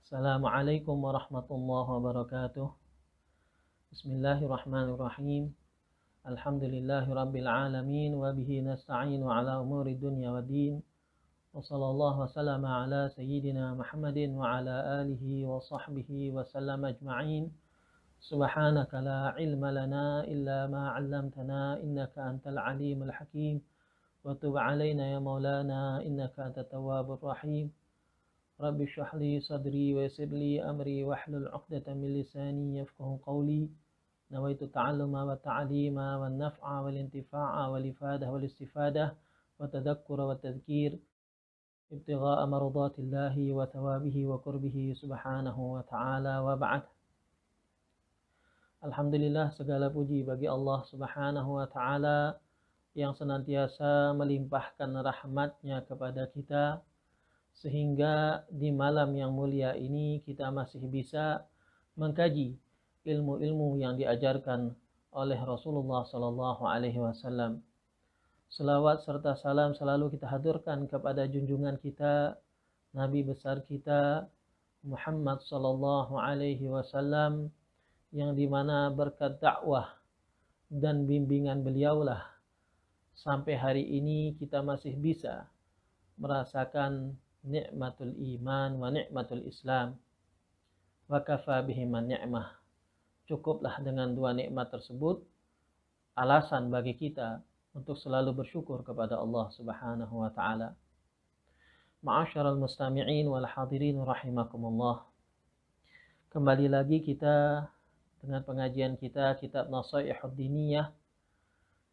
Assalamualaikum warahmatullahi wabarakatuh. Bismillahirrahmanirrahim. Alhamdulillahi rabbil alamin wa bihi nasta'inu ala umuri dunya wa din. Wa sallallahu wa sallama ala sayyidina Muhammadin wa ala alihi wa sahbihi wa sallam ajma'in. Subhanaka la ilma lana illa ma 'allamtana innaka antal alimul hakim. Wa tub 'alaina ya maulana innaka antat tawwabur rahim. Rabbi shrah li sadri wa yassir li amri wahlul 'uqdatam min lisani yafqahu qawli. Nawaitu ta'alluma wa ta'lima wa naf'a wal intifa'a wal ifadah wal istifadah wa tadhakkura wa tadhkir ibtigha'a mardatillahi wa thawabihi wa qurbihi subhanahu wa ta'ala wa ba'd. Alhamdulillah, segala puji bagi Allah subhanahu wa ta'ala yang senantiasa melimpahkan rahmatnya kepada kita, sehingga di malam yang mulia ini kita masih bisa mengkaji ilmu-ilmu yang diajarkan oleh Rasulullah Sallallahu Alaihi Wasallam. Selawat serta salam selalu kita haturkan kepada junjungan kita, Nabi besar kita Muhammad Sallallahu Alaihi Wasallam, yang dimana berkat dakwah dan bimbingan beliaulah sampai hari ini kita masih bisa merasakan nikmatul iman wa nikmatul Islam. Wa kafa bihiman ni'mah. Cukuplah dengan dua nikmat tersebut alasan bagi kita untuk selalu bersyukur kepada Allah Subhanahu wa taala. Ma'asyiral mustami'in wal hadirin rahimakumullah. Kembali lagi kita dengan pengajian kita kitab Nasaihud Diniyah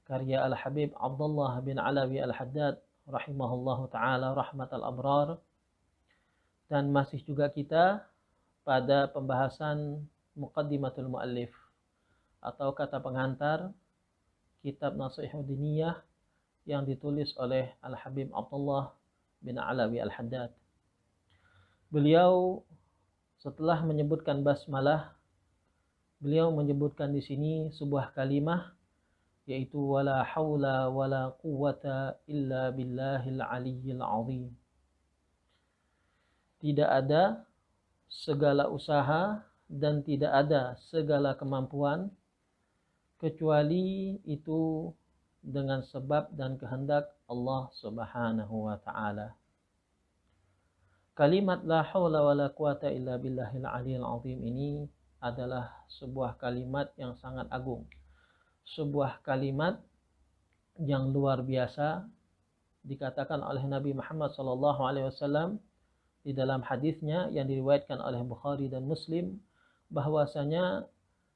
karya Al-Habib Abdullah bin Alawi Al-Haddad rahimahullahu ta'ala rahmatal abrar. Dan masih juga kita pada pembahasan Muqaddimatul Muallif atau kata pengantar kitab Nasaihud Diniyah yang ditulis oleh Al-Habib Abdullah bin Alawi Al-Haddad. Beliau setelah menyebutkan basmalah, beliau menyebutkan di sini sebuah kalimah, yaitu wala haula wala quwwata illa billahil aliyyil azim. Tidak ada segala usaha dan tidak ada segala kemampuan kecuali itu dengan sebab dan kehendak Allah Subhanahu wa taala. Kalimat la haula wala quwwata illa billahil aliyyil azim ini adalah sebuah kalimat yang sangat agung. Sebuah kalimat yang luar biasa dikatakan oleh Nabi Muhammad SAW di dalam hadisnya yang diriwayatkan oleh Bukhari dan Muslim, bahwasanya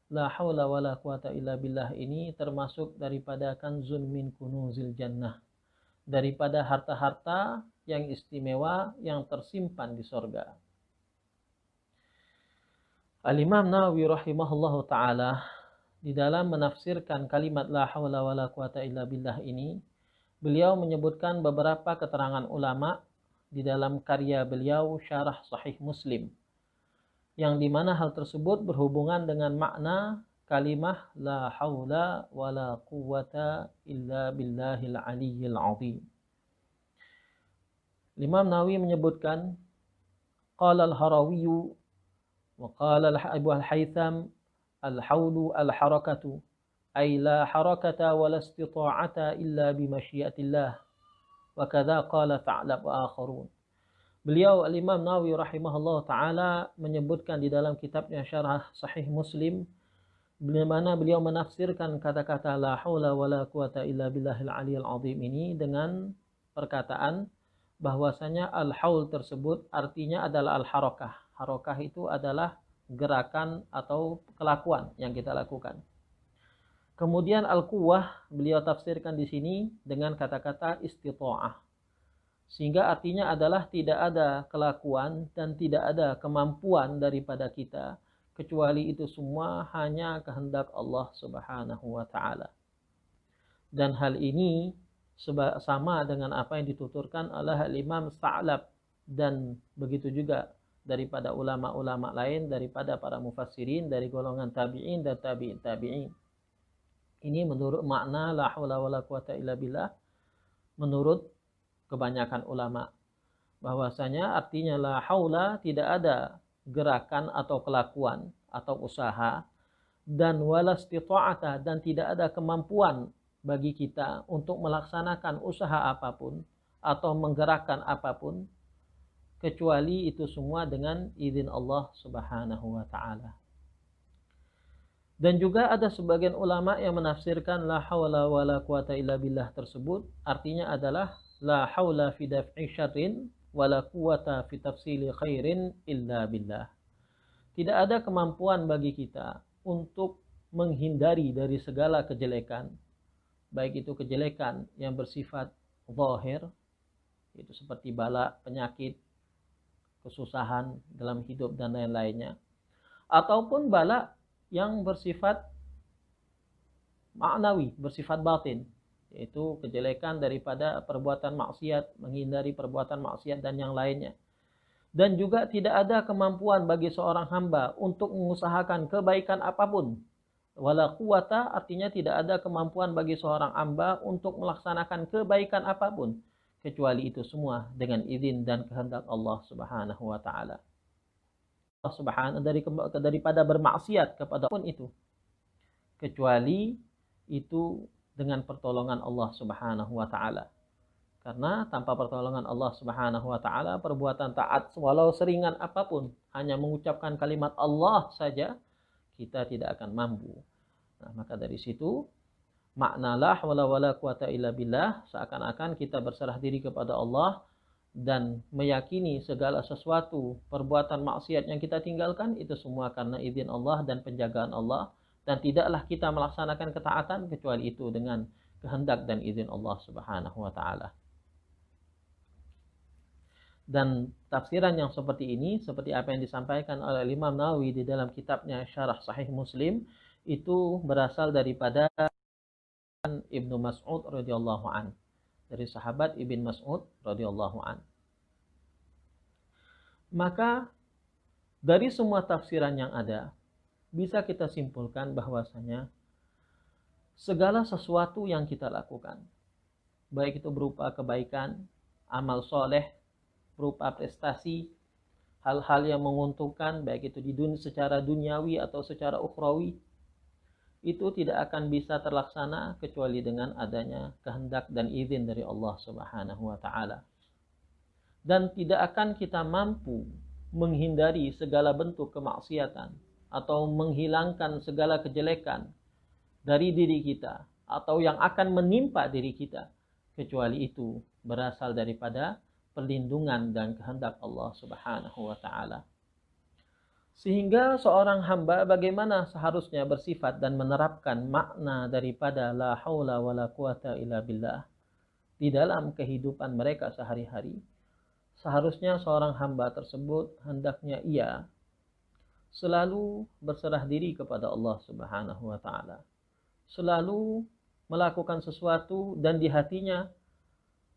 la haula wala quwata illa billah ini termasuk daripada kanzun min kunuzil jannah, daripada harta-harta yang istimewa yang tersimpan di sorga. Al-Imam Nawawi rahimahullahu ta'ala di dalam menafsirkan kalimat la haula wala quwata illa billah ini, beliau menyebutkan beberapa keterangan ulama di dalam karya beliau Syarah Sahih Muslim, yang dimana hal tersebut berhubungan dengan makna kalimah la haula wala quwata illa billahil aliyyil azim. Imam Nawawi menyebutkan qala al-Harawi wa qala Abu al-Haytham al-hawlu al-harakatu ay la harakata wa la istita'ata illa bimasyiatillah wa kadza qala Tha'lab wa akharun. Beliau al-Imam Nawawi rahimahullah ta'ala menyebutkan di dalam kitabnya Syarah Sahih Muslim, di mana beliau menafsirkan kata-kata la haula wa la quwata illa billahil aliyyil azim ini dengan perkataan bahwasanya al-haul tersebut artinya adalah al-harakah. Harakah itu adalah gerakan atau kelakuan yang kita lakukan. Kemudian al-quwwah beliau tafsirkan di sini dengan kata-kata istita'ah, sehingga artinya adalah tidak ada kelakuan dan tidak ada kemampuan daripada kita kecuali itu semua hanya kehendak Allah Subhanahu wa taala. Dan hal ini sama dengan apa yang dituturkan oleh Imam Tha'lab dan begitu juga daripada ulama-ulama lain, daripada para mufassirin dari golongan tabi'in dan tabi'in tabi'in. Ini menurut makna la haula wala quwata illa billah menurut kebanyakan ulama. bahwasanya artinya la haula, tidak ada gerakan atau kelakuan atau usaha, dan wala istita'ata, dan tidak ada kemampuan bagi kita untuk melaksanakan usaha apapun atau menggerakkan apapun kecuali itu semua dengan izin Allah Subhanahu wa taala. Dan juga ada sebagian ulama yang menafsirkan la haula wala quwata illa billah tersebut artinya adalah la haula fi daf'i syarrin wala quwata fi tafsili khairin illa billah. Tidak ada kemampuan bagi kita untuk menghindari dari segala kejelekan, baik itu kejelekan yang bersifat zahir, itu seperti bala, penyakit, kesusahan dalam hidup dan lain-lainnya, ataupun bala yang bersifat maknawi, bersifat batin, yaitu kejelekan daripada perbuatan maksiat, menghindari perbuatan maksiat dan yang lainnya. Dan juga tidak ada kemampuan bagi seorang hamba untuk mengusahakan kebaikan apapun. Wala quwata artinya tidak ada kemampuan bagi seorang hamba untuk melaksanakan kebaikan apapun kecuali itu semua dengan izin dan kehendak Allah Subhanahu wa taala. Allah Subhanahu daripada bermaksiat kepada pun itu kecuali itu dengan pertolongan Allah Subhanahu wa taala. Karena tanpa pertolongan Allah Subhanahu wa taala, perbuatan taat walau seringan apapun, hanya mengucapkan kalimat Allah saja, kita tidak akan mampu. Nah, maka dari situ makna la haula wala quwata illa billah seakan-akan kita berserah diri kepada Allah dan meyakini segala sesuatu perbuatan maksiat yang kita tinggalkan itu semua karena izin Allah dan penjagaan Allah, dan tidaklah kita melaksanakan ketaatan kecuali itu dengan kehendak dan izin Allah Subhanahu wa taala. Dan tafsiran yang seperti ini, seperti apa yang disampaikan oleh Imam Nawawi di dalam kitabnya Syarah Sahih Muslim, itu berasal daripada Ibnu Mas'ud radhiyallahu an, dari sahabat Ibn Mas'ud radhiyallahu an. Maka dari semua tafsiran yang ada, bisa kita simpulkan bahwasanya segala sesuatu yang kita lakukan, baik itu berupa kebaikan, amal soleh, berupa prestasi, hal-hal yang menguntungkan, baik itu di dunia secara duniawi atau secara ukhrawi, itu tidak akan bisa terlaksana kecuali dengan adanya kehendak dan izin dari Allah Subhanahu wa taala. Dan tidak akan kita mampu menghindari segala bentuk kemaksiatan atau menghilangkan segala kejelekan dari diri kita atau yang akan menimpa diri kita kecuali itu berasal daripada perlindungan dan kehendak Allah Subhanahu wa taala. Sehingga seorang hamba bagaimana seharusnya bersifat dan menerapkan makna daripada la haula wala quwata illa billah di dalam kehidupan mereka sehari-hari. Seharusnya seorang hamba tersebut hendaknya ia selalu berserah diri kepada Allah Subhanahu wa taala. Selalu melakukan sesuatu dan di hatinya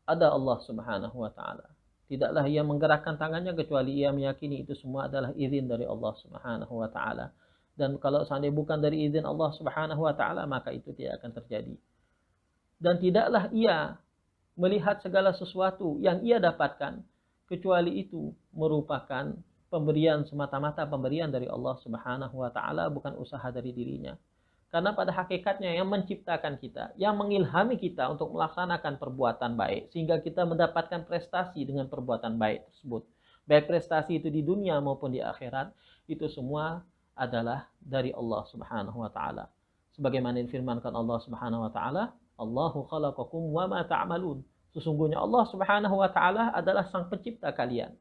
ada Allah Subhanahu wa taala. Tidaklah ia menggerakkan tangannya kecuali ia meyakini itu semua adalah izin dari Allah Subhanahu wa taala. Dan kalau seandainya bukan dari izin Allah Subhanahu wa taala, maka itu tidak akan terjadi. Dan tidaklah ia melihat segala sesuatu yang ia dapatkan kecuali itu merupakan pemberian semata-mata pemberian dari Allah Subhanahu wa taala, bukan usaha dari dirinya. Karena pada hakikatnya yang menciptakan kita, yang mengilhami kita untuk melaksanakan perbuatan baik, sehingga kita mendapatkan prestasi dengan perbuatan baik tersebut. Baik prestasi itu di dunia maupun di akhirat, itu semua adalah dari Allah Subhanahu wa taala. Sebagaimana difirmankan Allah Subhanahu wa taala, Allahu khalaqakum wa ma ta'malun. Sesungguhnya Allah Subhanahu wa taala adalah sang pencipta kalian.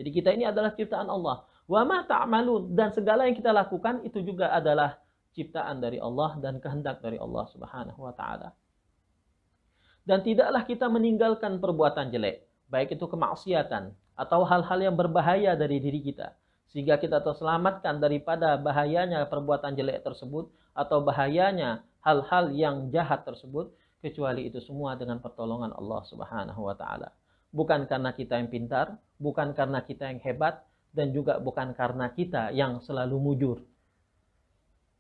Jadi kita ini adalah ciptaan Allah. Wa ma ta'malun, dan segala yang kita lakukan itu juga adalah ciptaan dari Allah dan kehendak dari Allah Subhanahu wa taala. Dan tidaklah kita meninggalkan perbuatan jelek, baik itu kemaksiatan atau hal-hal yang berbahaya dari diri kita, sehingga kita terselamatkan daripada bahayanya perbuatan jelek tersebut atau bahayanya hal-hal yang jahat tersebut, kecuali itu semua dengan pertolongan Allah Subhanahu wa taala. Bukan karena kita yang pintar, bukan karena kita yang hebat, dan juga bukan karena kita yang selalu mujur.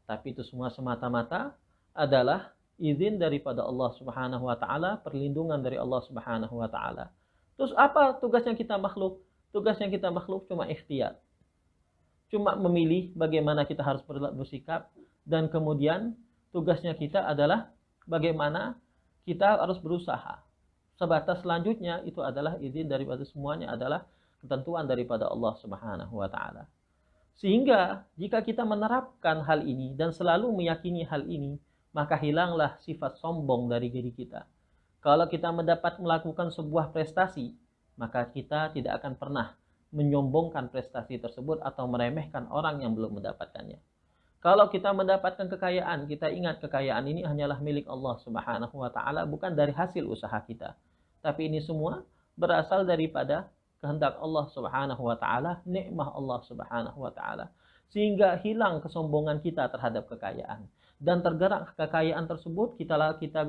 Tapi itu semua semata-mata adalah izin daripada Allah Subhanahu wa taala, perlindungan dari Allah Subhanahu wa taala. Terus apa tugasnya kita makhluk? Tugasnya kita makhluk cuma ikhtiar. cuma memilih bagaimana kita harus bersikap, dan kemudian tugasnya kita adalah bagaimana kita harus berusaha. Sebatas selanjutnya itu adalah izin daripada semuanya adalah ketentuan daripada Allah Subhanahu wa taala. Sehingga jika kita menerapkan hal ini dan selalu meyakini hal ini, maka hilanglah sifat sombong dari diri kita. Kalau kita melakukan sebuah prestasi, maka kita tidak akan pernah menyombongkan prestasi tersebut atau meremehkan orang yang belum mendapatkannya. Kalau kita mendapatkan kekayaan, kita ingat kekayaan ini hanyalah milik Allah Subhanahu wa taala, bukan dari hasil usaha kita. Tapi ini semua berasal daripada kehendak Allah Subhanahu wa taala, nikmah Allah Subhanahu wa taala. Sehingga hilang kesombongan kita terhadap kekayaan. Dan tergerak kekayaan tersebut kita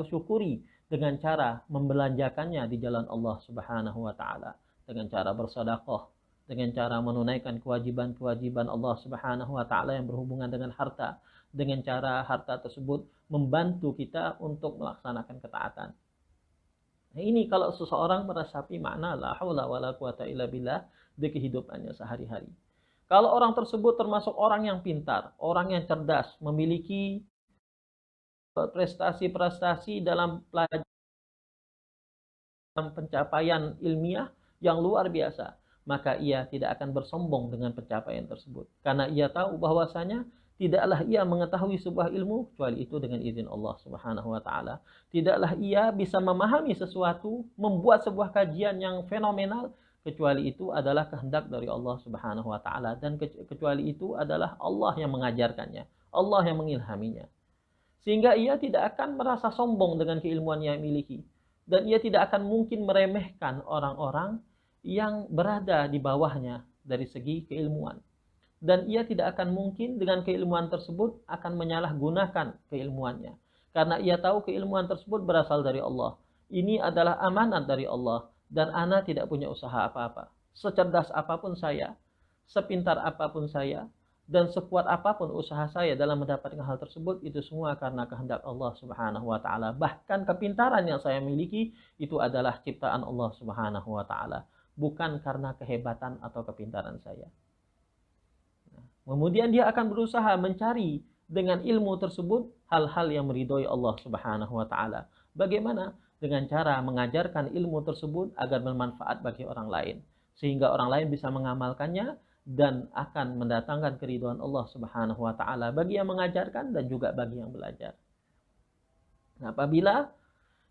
syukuri dengan cara membelanjakannya di jalan Allah Subhanahu wa taala, dengan cara bersedekah, dengan cara menunaikan kewajiban-kewajiban Allah Subhanahu wa taala yang berhubungan dengan harta, dengan cara harta tersebut membantu kita untuk melaksanakan ketaatan. Nah, ini kalau seseorang meresapi makna la haula wala quwata illa billah di kehidupannya sehari-hari. Kalau orang tersebut termasuk orang yang pintar, orang yang cerdas, memiliki prestasi-prestasi dalam pencapaian ilmiah yang luar biasa, maka ia tidak akan bersombong dengan pencapaian tersebut. Karena ia tahu bahwasanya tidaklah ia mengetahui sebuah ilmu kecuali itu dengan izin Allah Subhanahu wa taala. Tidaklah ia bisa memahami sesuatu, membuat sebuah kajian yang fenomenal kecuali itu adalah kehendak dari Allah Subhanahu wa taala, dan kecuali itu adalah Allah yang mengajarkannya, Allah yang mengilhaminya. Sehingga ia tidak akan merasa sombong dengan keilmuan yang miliki, dan ia tidak akan mungkin meremehkan orang-orang yang berada di bawahnya dari segi keilmuan. Dan ia tidak akan mungkin dengan keilmuan tersebut akan menyalahgunakan keilmuannya. Karena ia tahu keilmuan tersebut berasal dari Allah. Ini adalah amanat dari Allah. Dan ana tidak punya usaha apa-apa. Secerdas apapun saya, sepintar apapun saya, dan sekuat apapun usaha saya dalam mendapatkan hal tersebut, itu semua karena kehendak Allah Subhanahu wa taala. Bahkan kepintaran yang saya miliki itu adalah ciptaan Allah Subhanahu wa taala, bukan karena kehebatan atau kepintaran saya. Kemudian dia akan berusaha mencari dengan ilmu tersebut hal-hal yang meridhoi Allah Subhanahu wa taala. Bagaimana? Dengan cara mengajarkan ilmu tersebut agar bermanfaat bagi orang lain, sehingga orang lain bisa mengamalkannya dan akan mendatangkan keridhaan Allah Subhanahu wa taala bagi yang mengajarkan dan juga bagi yang belajar. Nah, apabila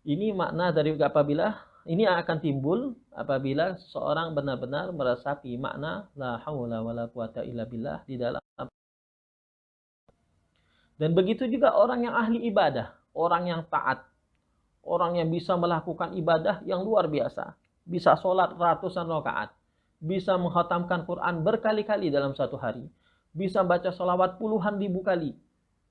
ini makna dari apabila ini akan timbul apabila seseorang benar-benar meresapi makna la haula wala quwata illa billah di dalam. Dan begitu juga orang yang ahli ibadah, orang yang taat, orang yang bisa melakukan ibadah yang luar biasa, bisa sholat ratusan rakaat, bisa menghatamkan Quran berkali-kali dalam satu hari, bisa baca sholawat puluhan ribu kali,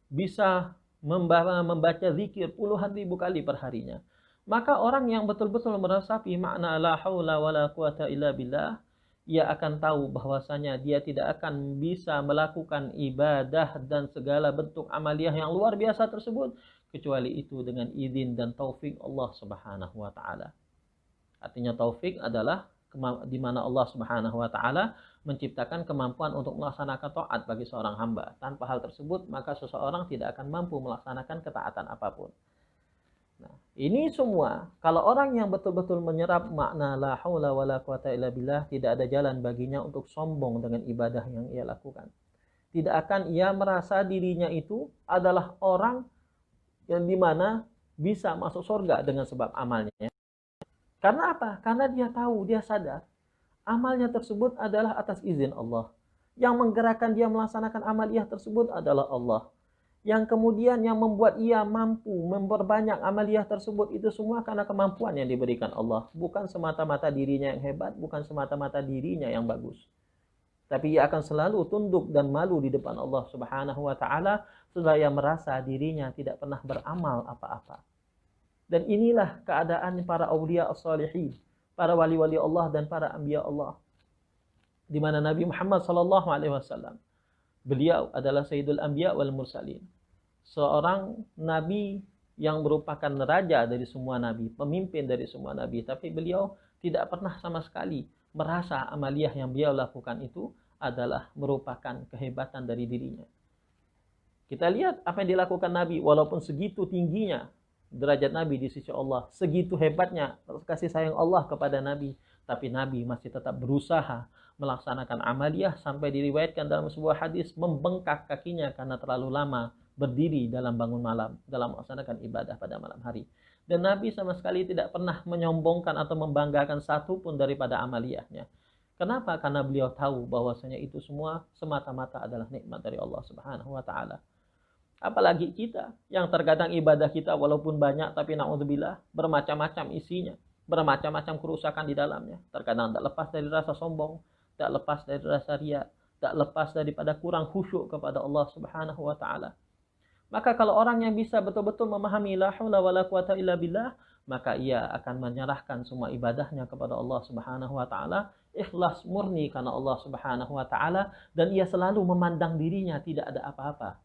bisa membaca zikir puluhan ribu kali per harinya. Maka orang yang betul-betul meresapi makna la haula wala quwata illa billah, ia akan tahu bahwasanya dia tidak akan bisa melakukan ibadah dan segala bentuk amaliyah yang luar biasa tersebut kecuali itu dengan izin dan taufik Allah Subhanahu wa taala. Artinya taufik adalah di mana Allah Subhanahu wa taala menciptakan kemampuan untuk melaksanakan taat bagi seorang hamba. Tanpa hal tersebut, maka seseorang tidak akan mampu melaksanakan ketaatan apapun. Nah, ini semua kalau orang yang betul-betul menyerap makna la haula wala quwata illa billah, tidak ada jalan baginya untuk sombong dengan ibadah yang ia lakukan. Tidak akan ia merasa dirinya itu adalah orang yang dimana bisa masuk surga dengan sebab amalnya. Karena apa? Karena dia tahu, dia sadar amalnya tersebut adalah atas izin Allah. Yang menggerakkan dia melaksanakan amaliyah tersebut adalah Allah. Yang kemudian yang membuat ia mampu memperbanyak amaliyah tersebut itu semua karena kemampuan yang diberikan Allah. Bukan semata-mata dirinya yang hebat, bukan semata-mata dirinya yang bagus. Tapi ia akan selalu tunduk dan malu di depan Allah Subhanahu wa taala setelah ia merasa dirinya tidak pernah beramal apa-apa. Dan inilah keadaan para awliya as-salihin, para wali-wali Allah dan para anbiya Allah. Di mana Nabi Muhammad sallallahu alaihi wasallam, beliau adalah Sayyidul Anbiya wal Mursalin. Seorang nabi yang merupakan raja dari semua nabi, pemimpin dari semua nabi. Tapi beliau tidak pernah sama sekali merasa amaliyah yang beliau lakukan itu adalah merupakan kehebatan dari dirinya. Kita lihat apa yang dilakukan Nabi, walaupun segitu tingginya derajat Nabi di sisi Allah, segitu hebatnya kasih sayang Allah kepada Nabi, tapi Nabi masih tetap berusaha melaksanakan amaliyah sampai diriwayatkan dalam sebuah hadis membengkak kakinya karena terlalu lama berdiri dalam bangun malam, dalam melaksanakan ibadah pada malam hari. Dan Nabi sama sekali tidak pernah menyombongkan atau membanggakan satu pun daripada amaliyahnya. Kenapa? Karena beliau tahu bahwasanya itu semua semata-mata adalah nikmat dari Allah Subhanahu wa taala. Apalagi kita yang terkadang ibadah kita walaupun banyak tapi naudzubillah bermacam-macam isinya, bermacam-macam kerusakan di dalamnya. Terkadang tak lepas dari rasa sombong, tak lepas dari rasa riya, tak lepas daripada kurang khusyuk kepada Allah Subhanahu wa taala. Maka kalau orang yang bisa betul-betul memahami la haula wala quwata illa billah, maka ia akan menyerahkan semua ibadahnya kepada Allah Subhanahu wa taala, ikhlas murni karena Allah Subhanahu wa taala, dan ia selalu memandang dirinya tidak ada apa-apa.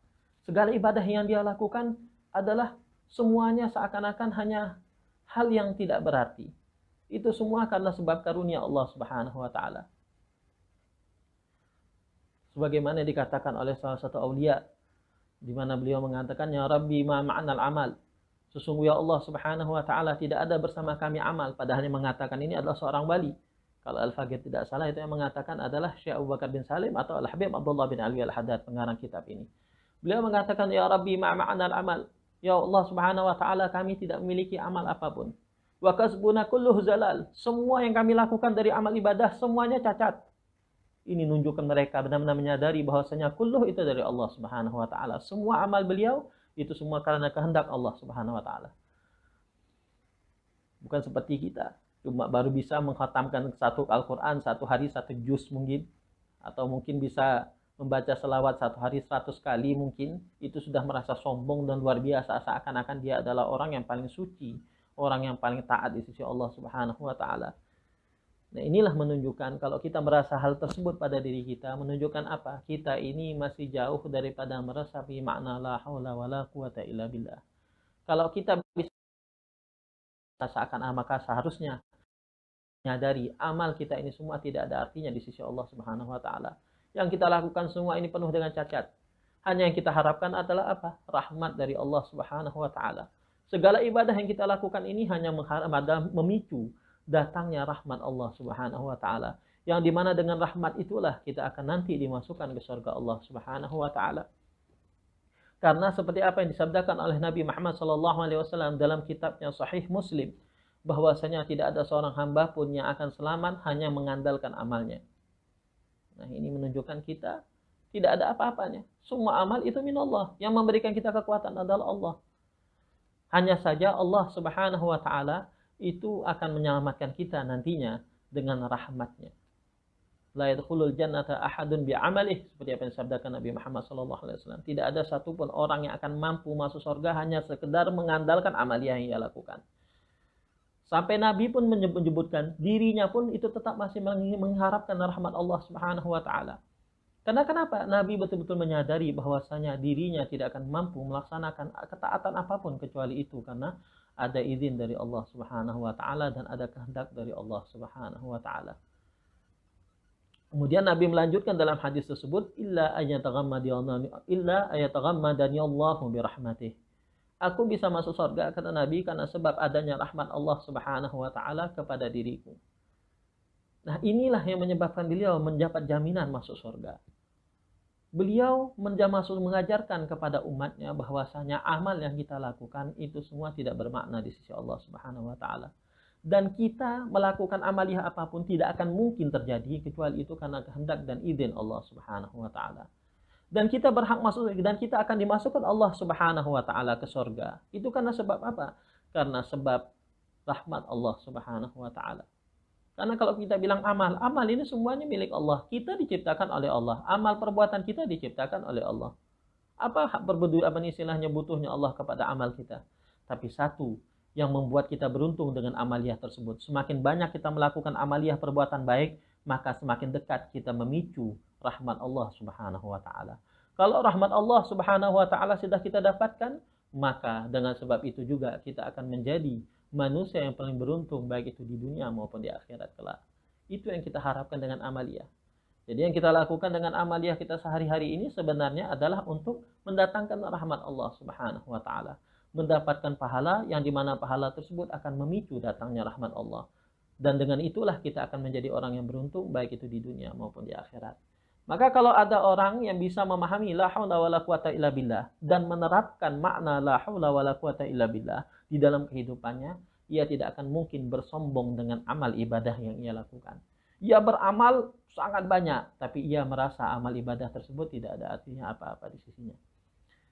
Segala ibadah yang dia lakukan adalah semuanya seakan-akan hanya hal yang tidak berarti. Itu semua karena sebab karunia Allah Subhanahu wa taala. Sebagaimana dikatakan oleh salah satu aulia, di mana beliau mengatakan, ya Rabbi ma ma'anal amal. Sesungguhnya Allah Subhanahu wa taala tidak ada bersama kami amal. Padahal yang mengatakan ini adalah seorang wali. Kalau Al-Faqih tidak salah, itu yang mengatakan adalah Syekh Abu Bakar bin Salim atau Al-Habib Abdullah bin Ali Al-Haddad, pengarang kitab ini. Beliau mengatakan, ya Rabbi ma ma'anal amal. Ya Allah Subhanahu wa taala, kami tidak memiliki amal apapun. Wa kasbuna kulluhu zalal. Semua yang kami lakukan dari amal ibadah semuanya cacat. Ini menunjukkan mereka benar-benar menyadari bahwasanya kulluh itu dari Allah Subhanahu wa taala. Semua amal beliau itu semua karena kehendak Allah Subhanahu wa taala. Bukan seperti kita, cuma baru bisa mengkhatamkan satu Al-Qur'an satu hari satu juz mungkin, atau mungkin bisa membaca selawat satu hari 100 kali mungkin, itu sudah merasa sombong dan luar biasa, seakan-akan dia adalah orang yang paling suci, orang yang paling taat di sisi Allah Subhanahu wa taala. Nah, inilah menunjukkan kalau kita merasa hal tersebut pada diri kita, menunjukkan apa? Kita ini masih jauh daripada meresapi makna la haula wala quwata illa billah. Kalau kita bisa rasakan, maka seharusnya menyadari amal kita ini semua tidak ada artinya di sisi Allah Subhanahu wa taala. Yang kita lakukan semua ini penuh dengan cacat. Hanya yang kita harapkan adalah apa? Rahmat dari Allah Subhanahu wa taala. Segala ibadah yang kita lakukan ini hanya memicu datangnya rahmat Allah Subhanahu wa taala. Yang dimana dengan rahmat itulah kita akan nanti dimasukkan ke surga Allah Subhanahu wa taala. Karena seperti apa yang disabdakan oleh Nabi Muhammad SAW dalam kitabnya Sahih Muslim, bahwasanya tidak ada seorang hamba pun yang akan selamat hanya mengandalkan amalnya. Nah, ini menunjukkan kita tidak ada apa-apanya. Semua amal itu minallah. Yang memberikan kita kekuatan adalah Allah. Hanya saja Allah Subhanahu wa taala itu akan menyelamatkan kita nantinya dengan rahmatnya. La yadkhulul jannata ahadun bi'amalih, seperti apa yang disabdakan Nabi Muhammad SAW. Tidak ada satupun orang yang akan mampu masuk surga hanya sekedar mengandalkan amaliyah yang ia lakukan. Sampai Nabi pun menyebutkan dirinya pun itu tetap masih mengharapkan rahmat Allah Subhanahu wa taala. Karena kenapa? Nabi betul-betul menyadari bahwasanya dirinya tidak akan mampu melaksanakan ketaatan apapun kecuali itu karena ada izin dari Allah Subhanahu wa taala dan ada kehendak dari Allah Subhanahu wa taala. Kemudian Nabi melanjutkan dalam hadis tersebut, illa ayataghammadani Allahu birahmatih. Aku bisa masuk surga, kata Nabi, karena sebab adanya rahmat Allah Subhanahu wa taala kepada diriku. Nah, inilah yang menyebabkan beliau mendapat jaminan masuk surga. Beliau mengajarkan kepada umatnya bahwasanya amal yang kita lakukan itu semua tidak bermakna di sisi Allah Subhanahu wa taala. Dan kita melakukan amaliyah apapun tidak akan mungkin terjadi kecuali itu karena kehendak dan izin Allah Subhanahu wa taala. Dan kita berhak masuk dan kita akan dimasukkan Allah Subhanahu wa taala ke surga. Itu karena sebab apa? Karena sebab rahmat Allah Subhanahu wa taala. Karena kalau kita bilang amal ini semuanya milik Allah. Kita diciptakan oleh Allah. Amal perbuatan kita diciptakan oleh Allah. Apa istilahnya butuhnya Allah kepada amal kita? Tapi satu yang membuat kita beruntung dengan amaliyah tersebut. Semakin banyak kita melakukan amaliyah perbuatan baik, maka semakin dekat kita memicu rahmat Allah Subhanahu wa taala. Kalau rahmat Allah Subhanahu wa taala sudah kita dapatkan, maka dengan sebab itu juga kita akan menjadi manusia yang paling beruntung baik itu di dunia maupun di akhirat kelak. Itu yang kita harapkan dengan amaliyah. Jadi yang kita lakukan dengan amaliyah kita sehari-hari ini sebenarnya adalah untuk mendatangkan rahmat Allah Subhanahu wa taala, mendapatkan pahala yang dimana pahala tersebut akan memicu datangnya rahmat Allah. Dan dengan itulah kita akan menjadi orang yang beruntung baik itu di dunia maupun di akhirat. Maka kalau ada orang yang bisa memahami la haula wala quwata illa billah dan menerapkan makna la haula wala quwata illa billah di dalam kehidupannya, ia tidak akan mungkin bersombong dengan amal ibadah yang ia lakukan. Ia beramal sangat banyak, tapi ia merasa amal ibadah tersebut tidak ada artinya apa-apa di sisinya.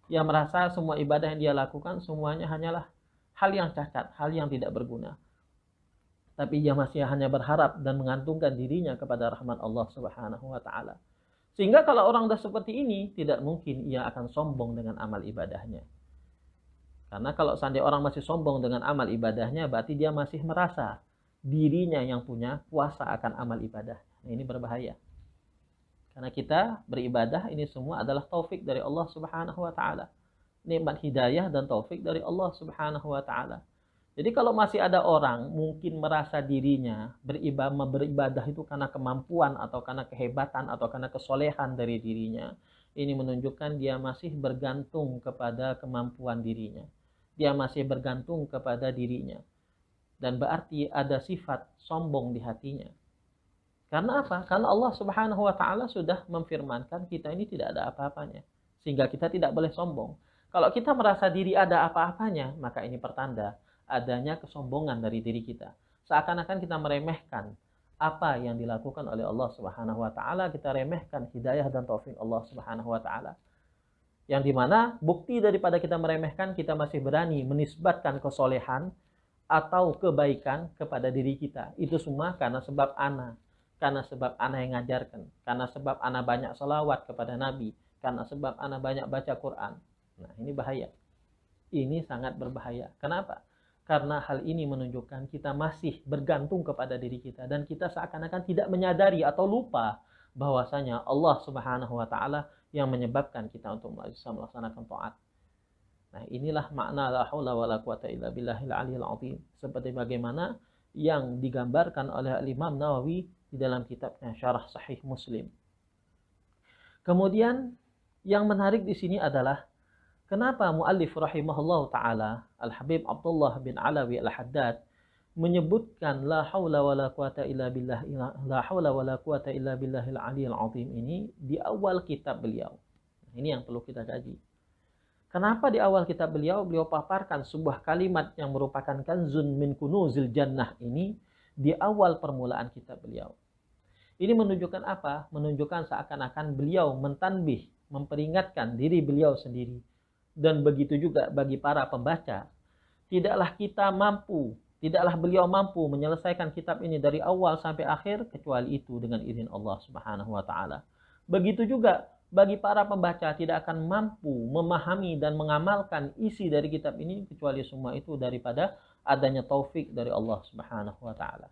Ia merasa semua ibadah yang dia lakukan semuanya hanyalah hal yang cacat, hal yang tidak berguna. Tapi ia masih hanya berharap dan mengantungkan dirinya kepada rahmat Allah Subhanahu wa taala. Sehingga kalau orang sudah seperti ini, tidak mungkin ia akan sombong dengan amal ibadahnya. Karena kalau seandainya orang masih sombong dengan amal ibadahnya, berarti dia masih merasa dirinya yang punya kuasa akan amal ibadah. Nah, ini berbahaya. Karena kita beribadah ini semua adalah taufik dari Allah Subhanahu wa taala. Nikmat hidayah dan taufik dari Allah Subhanahu wa taala. Jadi kalau masih ada orang mungkin merasa dirinya beribadah itu karena kemampuan atau karena kehebatan atau karena kesolehan dari dirinya, ini menunjukkan dia masih bergantung kepada kemampuan dirinya. Dia masih bergantung kepada dirinya. Dan berarti ada sifat sombong di hatinya. Karena apa? Karena Allah Subhanahu wa taala sudah memfirmankan kita ini tidak ada apa-apanya. Sehingga kita tidak boleh sombong. Kalau kita merasa diri ada apa-apanya, maka ini pertanda adanya kesombongan dari diri kita. Seakan-akan kita meremehkan apa yang dilakukan oleh Allah Subhanahu wa taala, kita remehkan hidayah dan taufik Allah Subhanahu wa taala. Yang dimana bukti daripada kita meremehkan, kita masih berani menisbatkan kesolehan atau kebaikan kepada diri kita. Itu semua karena sebab ana. Karena sebab ana yang ngajarkan. Karena sebab ana banyak salawat kepada Nabi. Karena sebab ana banyak baca Quran. Nah, ini bahaya. Ini sangat berbahaya. Kenapa? Karena hal ini menunjukkan kita masih bergantung kepada diri kita. Dan kita seakan-akan tidak menyadari atau lupa bahwasanya Allah Subhanahu wa taala yang menyebabkan kita untuk bisa melaksanakan taat. Nah, inilah makna la haula wala quwata illa billahil aliyil azim. Seperti bagaimana yang digambarkan oleh Imam Nawawi di dalam kitabnya Syarah Sahih Muslim. Kemudian yang menarik di sini adalah kenapa muallif rahimahullah taala Al-Habib Abdullah bin Alawi Al-Haddad menyebutkan la haula wala quwata illa billah la haula wala quwata illa billahil aliyil azim ini di awal kitab beliau. Ini yang perlu kita kaji. Kenapa di awal kitab beliau paparkan sebuah kalimat yang merupakan kanzun min kunuzil jannah ini di awal permulaan kitab beliau. Ini menunjukkan apa? Menunjukkan seakan-akan beliau mentanbih, memperingatkan diri beliau sendiri. Dan begitu juga bagi para pembaca. Tidaklah beliau mampu menyelesaikan kitab ini dari awal sampai akhir kecuali itu dengan izin Allah Subhanahu wa taala. Begitu juga bagi para pembaca tidak akan mampu memahami dan mengamalkan isi dari kitab ini kecuali semua itu daripada adanya taufik dari Allah Subhanahu wa taala.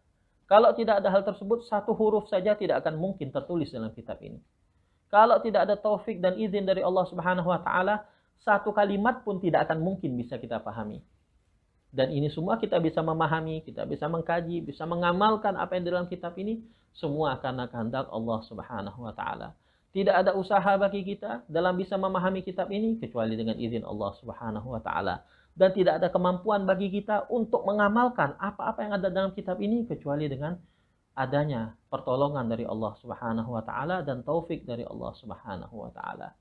Kalau tidak ada hal tersebut, satu huruf saja tidak akan mungkin tertulis dalam kitab ini. Kalau tidak ada taufik dan izin dari Allah Subhanahu wa taala, satu kalimat pun tidak akan mungkin bisa kita pahami. Dan ini semua kita bisa memahami, kita bisa mengkaji, bisa mengamalkan apa yang dalam kitab ini semua karena kehendak Allah Subhanahu wa taala. Tidak ada usaha bagi kita dalam bisa memahami kitab ini kecuali dengan izin Allah Subhanahu wa taala. Dan tidak ada kemampuan bagi kita untuk mengamalkan apa-apa yang ada dalam kitab ini kecuali dengan adanya pertolongan dari Allah Subhanahu wa taala dan taufik dari Allah Subhanahu wa taala.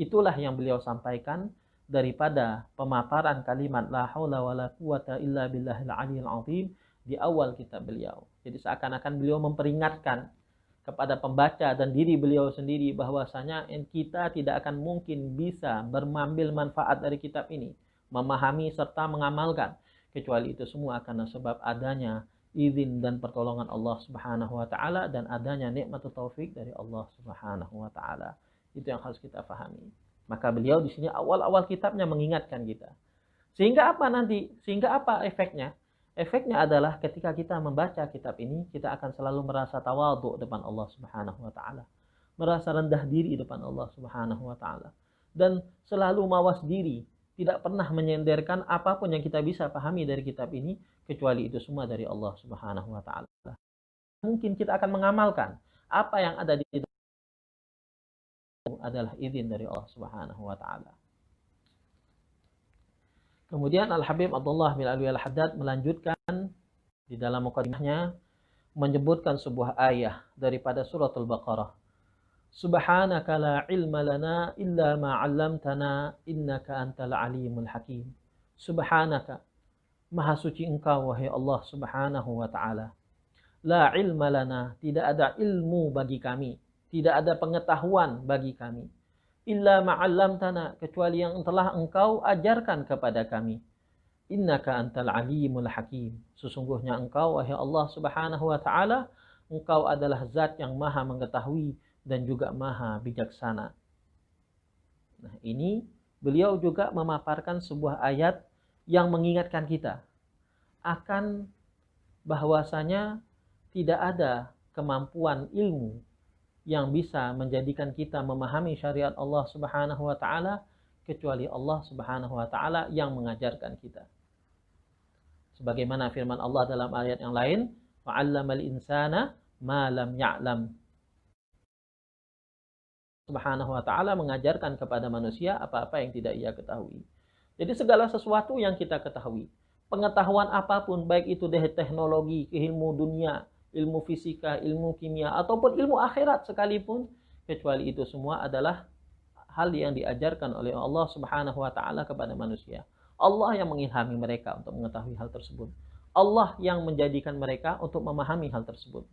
Itulah yang beliau sampaikan daripada pemaparan kalimat la haula wala quwata illa billahil aliyil azim di awal kitab beliau. Jadi seakan-akan beliau memperingatkan kepada pembaca dan diri beliau sendiri bahwasanya kita tidak akan mungkin bisa mengambil manfaat dari kitab ini, memahami serta mengamalkan kecuali itu semua karena sebab adanya izin dan pertolongan Allah Subhanahu wa taala dan adanya nikmat taufik dari Allah Subhanahu wa taala. Itu yang harus kita pahami. Maka beliau di sini awal-awal kitabnya mengingatkan kita. Sehingga apa nanti? Sehingga apa efeknya? Efeknya adalah ketika kita membaca kitab ini, kita akan selalu merasa tawadhu depan Allah Subhanahu wa taala. Merasa rendah diri depan Allah Subhanahu wa taala. Dan selalu mawas diri, tidak pernah menyenderkan apapun yang kita bisa pahami dari kitab ini kecuali itu semua dari Allah Subhanahu wa taala. Mungkin kita akan mengamalkan Apa yang ada di dalam adalah izin dari Allah Subhanahu wa taala. Kemudian Al-Habib Abdullah bin Alwi Al-Haddad melanjutkan di dalam mukadimahnya menyebutkan sebuah ayat daripada surat Al-Baqarah. Subhanaka la ilma lana illa ma 'allamtana innaka antal alimul hakim. Subhanaka, maha suci engkau wahai Allah Subhanahu wa taala. La ilma lana, tidak ada ilmu bagi kami, tidak ada pengetahuan bagi kami. Illa ma 'allamtana, kecuali yang telah engkau ajarkan kepada kami. Innaka antal alimul hakim. Sesungguhnya engkau wahai Allah Subhanahu wa taala, engkau adalah zat yang maha mengetahui dan juga maha bijaksana. Nah, ini beliau juga memaparkan sebuah ayat yang mengingatkan kita akan bahwasanya tidak ada kemampuan ilmu yang bisa menjadikan kita memahami syariat Allah Subhanahu wa taala kecuali Allah Subhanahu wa taala yang mengajarkan kita. Sebagaimana firman Allah dalam ayat yang lain, "Wa'allamal insana ma lam ya'lam." Subhanahu wa taala mengajarkan kepada manusia apa-apa yang tidak ia ketahui. Jadi segala sesuatu yang kita ketahui, pengetahuan apapun, baik itu dari teknologi, ilmu dunia, ilmu fisika, ilmu kimia, ataupun ilmu akhirat sekalipun, kecuali itu semua adalah hal yang diajarkan oleh Allah Subhanahu wa taala kepada manusia. Allah yang mengilhami mereka untuk mengetahui hal tersebut. Allah yang menjadikan mereka untuk memahami hal tersebut.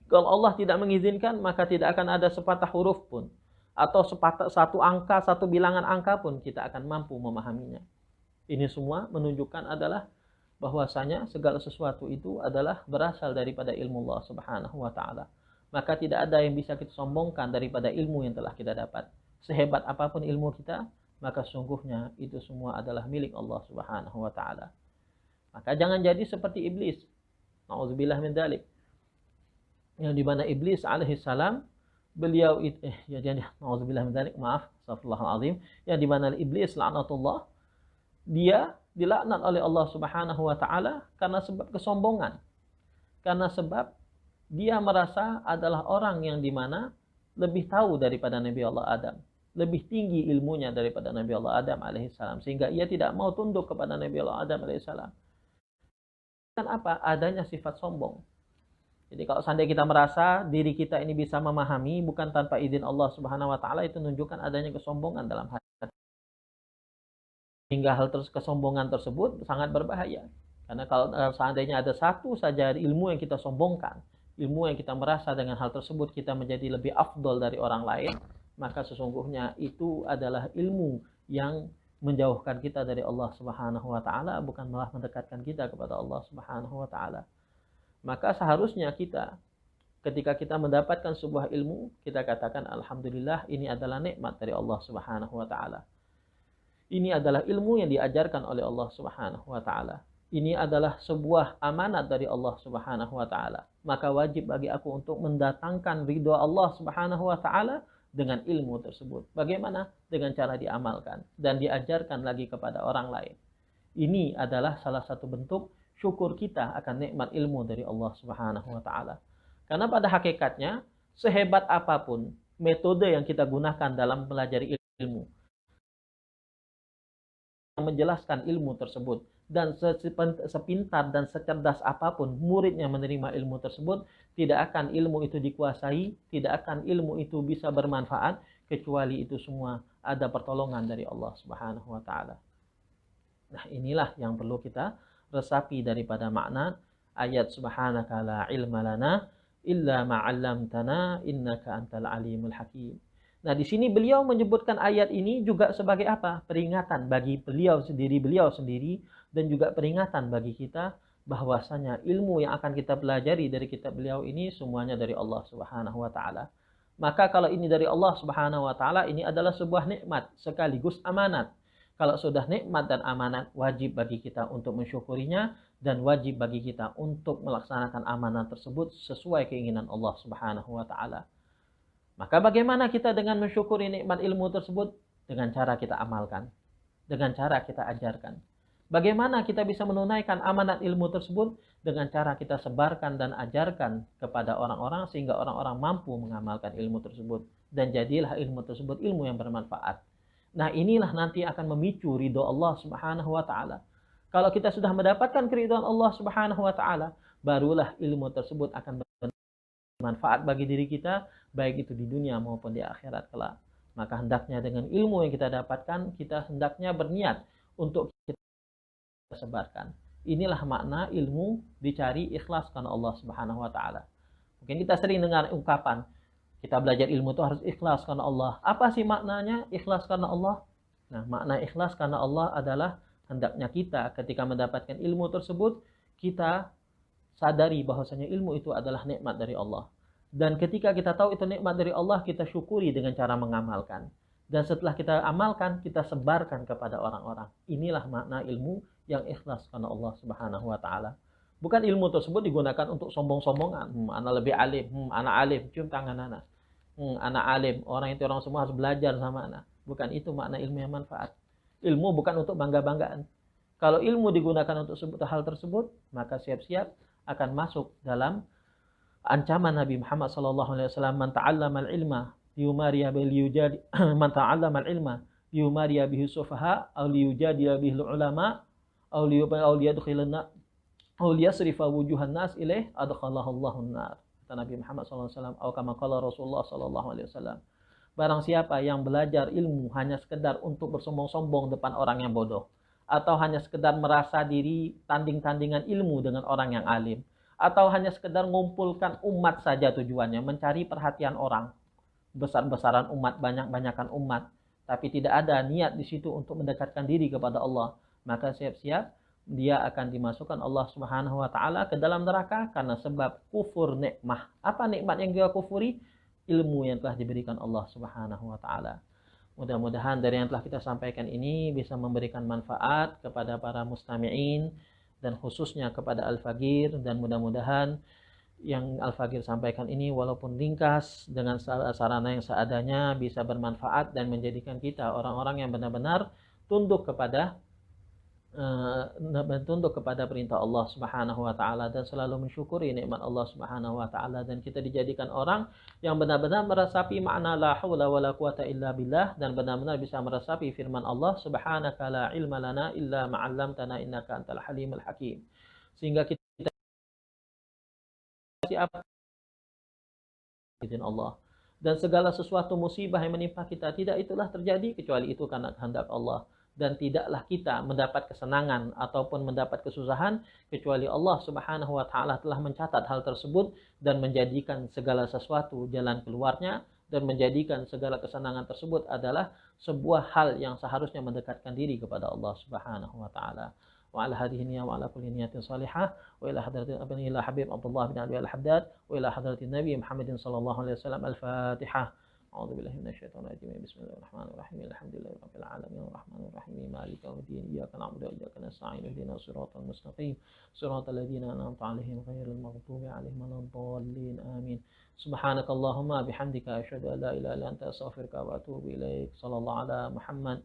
Kalau Allah tidak mengizinkan, maka tidak akan ada sepatah huruf pun, atau satu angka, satu bilangan angka pun kita akan mampu memahaminya. Ini semua menunjukkan adalah bahwasanya segala sesuatu itu adalah berasal daripada ilmu Allah Subhanahu wa taala. Maka tidak ada yang bisa kita sombongkan daripada ilmu yang telah kita dapat. Sehebat apapun ilmu kita, maka sungguhnya itu semua adalah milik Allah Subhanahu wa taala. Maka jangan jadi seperti iblis. Nauzubillah min dzalik. Yang di mana iblis alaihi salam beliau itu nauzubillah min dzalik, maaf, astagfirullahalazim, yang di mana iblis laknatullah dia dilaknat oleh Allah Subhanahu wa taala karena sebab kesombongan. Karena sebab dia merasa adalah orang yang di mana lebih tahu daripada Nabi Allah Adam, lebih tinggi ilmunya daripada Nabi Allah Adam alaihissalam, sehingga ia tidak mau tunduk kepada Nabi Allah Adam alaihissalam. Kan apa? Adanya sifat sombong. Jadi kalau seandainya kita merasa diri kita ini bisa memahami bukan tanpa izin Allah Subhanahu wa taala, itu menunjukkan adanya kesombongan dalam hati. Hingga kesombongan tersebut sangat berbahaya. Karena kalau seandainya ada satu saja ilmu yang kita sombongkan, ilmu yang kita merasa dengan hal tersebut kita menjadi lebih afdol dari orang lain, maka sesungguhnya itu adalah ilmu yang menjauhkan kita dari Allah Subhanahu wa taala, bukan malah mendekatkan kita kepada Allah Subhanahu wa taala. Maka seharusnya kita ketika kita mendapatkan sebuah ilmu, kita katakan alhamdulillah, ini adalah nikmat dari Allah Subhanahu wa taala. Ini adalah ilmu yang diajarkan oleh Allah Subhanahu wa taala. Ini adalah sebuah amanat dari Allah Subhanahu wa taala. Maka wajib bagi aku untuk mendatangkan ridha Allah Subhanahu wa taala dengan ilmu tersebut. Bagaimana? Dengan cara diamalkan dan diajarkan lagi kepada orang lain. Ini adalah salah satu bentuk syukur kita akan nikmat ilmu dari Allah Subhanahu wa taala. Karena pada hakikatnya sehebat apapun metode yang kita gunakan dalam pelajari ilmu, menjelaskan ilmu tersebut, dan sepintar dan secerdas apapun muridnya menerima ilmu tersebut, tidak akan ilmu itu dikuasai, tidak akan ilmu itu bisa bermanfaat kecuali itu semua ada pertolongan dari Allah Subhanahu wa taala. Nah, inilah yang perlu kita resapi daripada makna ayat subhanaka la ilma lana illa ma 'allamtana innaka antal alimul hakim. Nah, di sini beliau menyebutkan ayat ini juga sebagai apa? Peringatan bagi beliau sendiri dan juga peringatan bagi kita bahwasanya ilmu yang akan kita pelajari dari kitab beliau ini semuanya dari Allah Subhanahu wa taala. Maka kalau ini dari Allah Subhanahu wa taala, ini adalah sebuah nikmat sekaligus amanat. Kalau sudah nikmat dan amanat, wajib bagi kita untuk mensyukurinya dan wajib bagi kita untuk melaksanakan amanat tersebut sesuai keinginan Allah Subhanahu wa taala. Maka bagaimana kita dengan mensyukuri nikmat ilmu tersebut? Dengan cara kita amalkan, dengan cara kita ajarkan. Bagaimana kita bisa menunaikan amanat ilmu tersebut? dengan cara kita sebarkan dan ajarkan kepada orang-orang sehingga orang-orang mampu mengamalkan ilmu tersebut. Dan jadilah ilmu tersebut ilmu yang bermanfaat. Nah, inilah nanti akan memicu ridho Allah Subhanahu wa taala. Kalau kita sudah mendapatkan keridhaan Allah Subhanahu wa taala, barulah ilmu tersebut akan bermanfaat bagi diri kita, baik itu di dunia maupun di akhirat kelak. Maka hendaknya dengan ilmu yang kita dapatkan, kita hendaknya berniat untuk kita sebarkan. Inilah makna ilmu dicari ikhlas karena Allah Subhanahu wa taala. Mungkin kita sering dengar ungkapan, kita belajar ilmu itu harus ikhlas karena Allah. Apa sih maknanya ikhlas karena Allah? Nah, makna ikhlas karena Allah adalah hendaknya kita ketika mendapatkan ilmu tersebut, kita sadari bahwasanya ilmu itu adalah nikmat dari Allah. Dan ketika kita tahu itu nikmat dari Allah, kita syukuri dengan cara mengamalkan. Dan setelah kita amalkan, kita sebarkan kepada orang-orang. Inilah makna ilmu yang ikhlas karena Allah Subhanahu wa taala. Bukan ilmu tersebut digunakan untuk sombong-sombongan. Anak lebih alim, anak alim, cium tangan anak. Anak alim, orang itu orang semua harus belajar sama anak. Bukan itu makna ilmu yang manfaat. Ilmu bukan untuk bangga-banggaan. Kalau ilmu digunakan untuk hal tersebut, maka siap-siap akan masuk dalam ancaman Nabi Muhammad SAW. Man ta'allama al-ilma liyumariya liyujadi man ta'allama al-ilma liyumariya bihi sufaha aw liyujadiya bihi ulama aw liyadkhilana aw liyasrifa wujuhan nas ilaih adkhalahu Allahun nar. Kata Nabi Muhammad SAW, atau kama qala Rasulullah SAW. Barang siapa yang belajar ilmu hanya sekedar untuk bersombong-sombong depan orang yang bodoh, atau hanya sekedar merasa diri tanding-tandingan ilmu dengan orang yang alim, atau hanya sekedar mengumpulkan umat saja tujuannya, mencari perhatian orang, besar-besaran umat, banyak-banyakan umat, tapi tidak ada niat di situ untuk mendekatkan diri kepada Allah, maka siap-siap dia akan dimasukkan Allah Subhanahu wa taala ke dalam neraka karena sebab kufur nikmah. Apa nikmat yang dia kufuri? Ilmu yang telah diberikan Allah Subhanahu wa taala. Mudah-mudahan dari yang telah kita sampaikan ini bisa memberikan manfaat kepada para mustami'in dan khususnya kepada Al-Fagir, dan mudah-mudahan yang Al-Fagir sampaikan ini walaupun ringkas dengan sarana yang seadanya bisa bermanfaat dan menjadikan kita orang-orang yang benar-benar tunduk kepada perintah Allah Subhanahu wa taala dan selalu mensyukuri nikmat Allah Subhanahu wa taala, dan kita dijadikan orang yang benar-benar meresapi makna la haula wala quwata illa billah, dan benar-benar bisa meresapi firman Allah subhanaka la ilma lana illa ma 'allamtana innaka antal halimul hakim, sehingga kita siap izin Allah, dan segala sesuatu musibah yang menimpa kita tidak itulah terjadi kecuali itu karena kehendak Allah. Dan tidaklah kita mendapat kesenangan ataupun mendapat kesusahan kecuali Allah Subhanahu wa taala telah mencatat hal tersebut dan menjadikan segala sesuatu jalan keluarnya, dan menjadikan segala kesenangan tersebut adalah sebuah hal yang seharusnya mendekatkan diri kepada Allah Subhanahu wa taala. Wa ala hadhihi niyyah wa ala kulli niyatin salihah wa ila hadratin abnillah habib Abdullah bin Abi al-Haddad wa ila hadratin Nabi Muhammadin sallallahu alaihi wasallam. Al-Fatihah. أعوذ بالله من الشيطان الرجيم بسم الله الرحمن الرحيم الحمد لله رب العالمين الرحمن الرحيم مالك يوم الدين إياك نعبد وإياك نستعين اهدنا الصراط المستقيم صراط الذين أنعمت عليهم غير المغضوب عليهم ولا الضالين آمين سبحانك اللهم بحمدك أشهد أن لا إله إلا أنت أستغفرك وأتوب إليك صلى الله على محمد